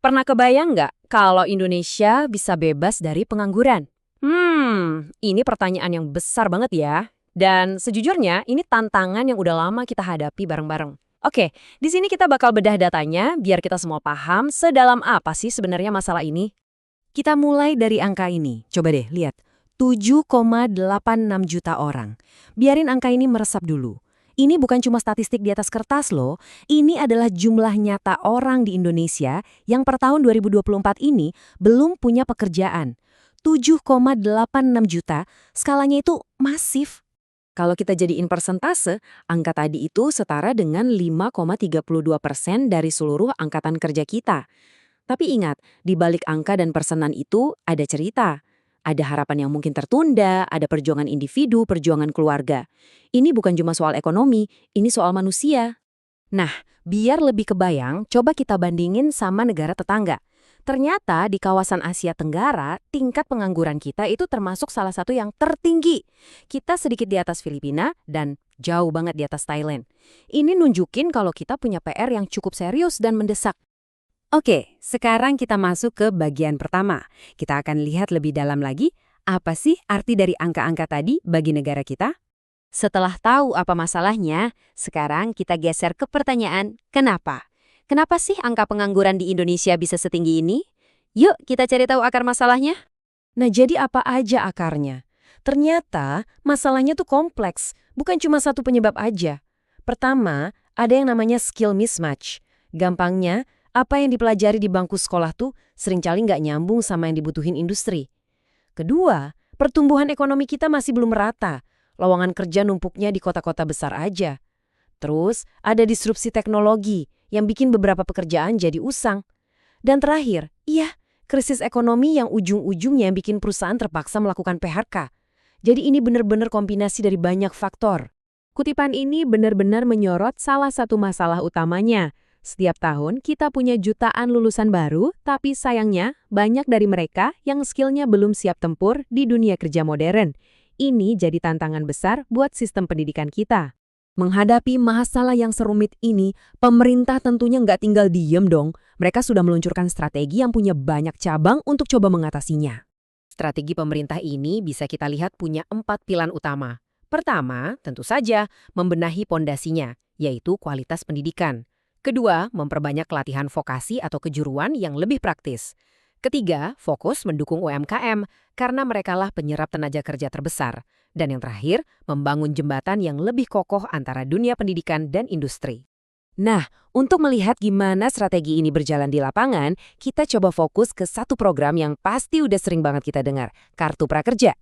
Pernah kebayang nggak kalau Indonesia bisa bebas dari pengangguran? Ini pertanyaan yang besar banget ya. Dan sejujurnya, ini tantangan yang udah lama kita hadapi bareng-bareng. Oke, di sini kita bakal bedah datanya biar kita semua paham sedalam apa sih sebenarnya masalah ini. Kita mulai dari angka ini. Coba deh, lihat. 7,86 juta orang. Biarin angka ini meresap dulu. Ini bukan cuma statistik di atas kertas loh. Ini adalah jumlah nyata orang di Indonesia yang per tahun 2024 ini belum punya pekerjaan. 7,86 juta, skalanya itu masif. Kalau kita jadiin persentase, angka tadi itu setara dengan 5,32% dari seluruh angkatan kerja kita. Tapi ingat, di balik angka dan persenan itu ada cerita. Ada harapan yang mungkin tertunda, ada perjuangan individu, perjuangan keluarga. Ini bukan cuma soal ekonomi, ini soal manusia. Nah, biar lebih kebayang, coba kita bandingin sama negara tetangga. Ternyata di kawasan Asia Tenggara, tingkat pengangguran kita itu termasuk salah satu yang tertinggi. Kita sedikit di atas Filipina dan jauh banget di atas Thailand. Ini nunjukin kalau kita punya PR yang cukup serius dan mendesak. Oke, sekarang kita masuk ke bagian pertama. Kita akan lihat lebih dalam lagi, apa sih arti dari angka-angka tadi bagi negara kita? Setelah tahu apa masalahnya, sekarang kita geser ke pertanyaan, kenapa? Kenapa sih angka pengangguran di Indonesia bisa setinggi ini? Yuk, kita cari tahu akar masalahnya. Nah, jadi apa aja akarnya? Ternyata masalahnya tuh kompleks, bukan cuma satu penyebab aja. Pertama, ada yang namanya skill mismatch. Gampangnya, apa yang dipelajari di bangku sekolah tuh seringkali nggak nyambung sama yang dibutuhin industri. Kedua, pertumbuhan ekonomi kita masih belum merata. Lowongan kerja numpuknya di kota-kota besar aja. Terus, ada disrupsi teknologi yang bikin beberapa pekerjaan jadi usang. Dan terakhir, krisis ekonomi yang ujung-ujungnya bikin perusahaan terpaksa melakukan PHK. Jadi ini benar-benar kombinasi dari banyak faktor. Kutipan ini benar-benar menyorot salah satu masalah utamanya. Setiap tahun kita punya jutaan lulusan baru, tapi sayangnya banyak dari mereka yang skillnya belum siap tempur di dunia kerja modern. Ini jadi tantangan besar buat sistem pendidikan kita. Menghadapi masalah yang serumit ini, pemerintah tentunya nggak tinggal diem dong. Mereka sudah meluncurkan strategi yang punya banyak cabang untuk coba mengatasinya. Strategi pemerintah ini bisa kita lihat punya 4 pilar utama. Pertama, tentu saja membenahi pondasinya, yaitu kualitas pendidikan. Kedua, memperbanyak latihan vokasi atau kejuruan yang lebih praktis. Ketiga, fokus mendukung UMKM karena merekalah penyerap tenaga kerja terbesar. Dan yang terakhir, membangun jembatan yang lebih kokoh antara dunia pendidikan dan industri. Nah, untuk melihat gimana strategi ini berjalan di lapangan, kita coba fokus ke satu program yang pasti udah sering banget kita dengar, Kartu Prakerja.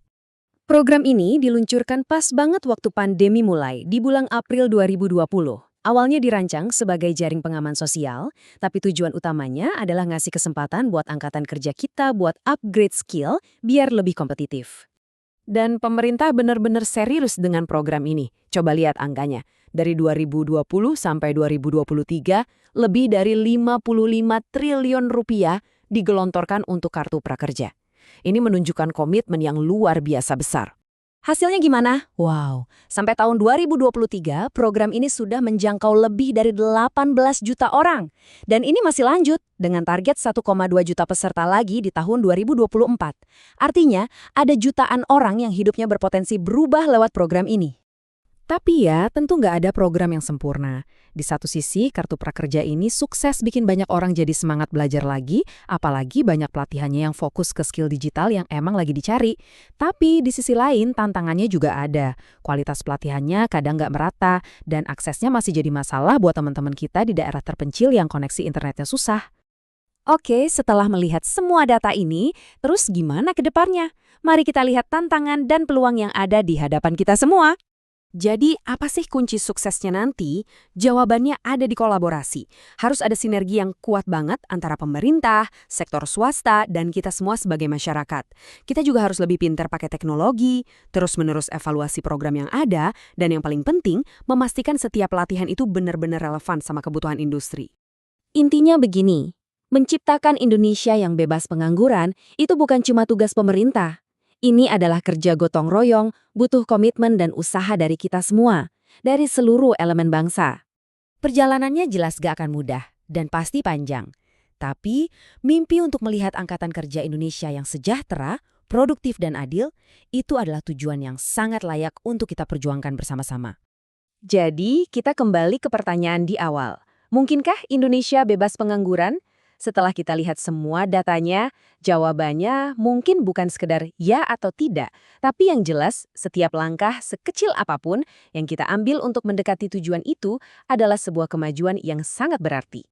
Program ini diluncurkan pas banget waktu pandemi mulai, di bulan April 2020. Awalnya dirancang sebagai jaring pengaman sosial, tapi tujuan utamanya adalah ngasih kesempatan buat angkatan kerja kita buat upgrade skill biar lebih kompetitif. Dan pemerintah benar-benar serius dengan program ini. Coba lihat angkanya. Dari 2020 sampai 2023, lebih dari 55 triliun rupiah digelontorkan untuk Kartu Prakerja. Ini menunjukkan komitmen yang luar biasa besar. Hasilnya gimana? Wow, sampai tahun 2023 program ini sudah menjangkau lebih dari 18 juta orang. Dan ini masih lanjut dengan target 1,2 juta peserta lagi di tahun 2024. Artinya, ada jutaan orang yang hidupnya berpotensi berubah lewat program ini. Tapi ya, tentu nggak ada program yang sempurna. Di satu sisi, Kartu Prakerja ini sukses bikin banyak orang jadi semangat belajar lagi, apalagi banyak pelatihannya yang fokus ke skill digital yang emang lagi dicari. Tapi di sisi lain, tantangannya juga ada. Kualitas pelatihannya kadang nggak merata, dan aksesnya masih jadi masalah buat teman-teman kita di daerah terpencil yang koneksi internetnya susah. Oke, setelah melihat semua data ini, terus gimana ke depannya? Mari kita lihat tantangan dan peluang yang ada di hadapan kita semua. Jadi, apa sih kunci suksesnya nanti? Jawabannya ada di kolaborasi. Harus ada sinergi yang kuat banget antara pemerintah, sektor swasta, dan kita semua sebagai masyarakat. Kita juga harus lebih pintar pakai teknologi, terus-menerus evaluasi program yang ada, dan yang paling penting, memastikan setiap pelatihan itu benar-benar relevan sama kebutuhan industri. Intinya begini, menciptakan Indonesia yang bebas pengangguran itu bukan cuma tugas pemerintah. Ini adalah kerja gotong royong, butuh komitmen dan usaha dari kita semua, dari seluruh elemen bangsa. Perjalanannya jelas gak akan mudah, dan pasti panjang. Tapi, mimpi untuk melihat angkatan kerja Indonesia yang sejahtera, produktif dan adil, itu adalah tujuan yang sangat layak untuk kita perjuangkan bersama-sama. Jadi, kita kembali ke pertanyaan di awal. Mungkinkah Indonesia bebas pengangguran? Setelah kita lihat semua datanya, jawabannya mungkin bukan sekedar ya atau tidak, tapi yang jelas setiap langkah sekecil apapun yang kita ambil untuk mendekati tujuan itu adalah sebuah kemajuan yang sangat berarti.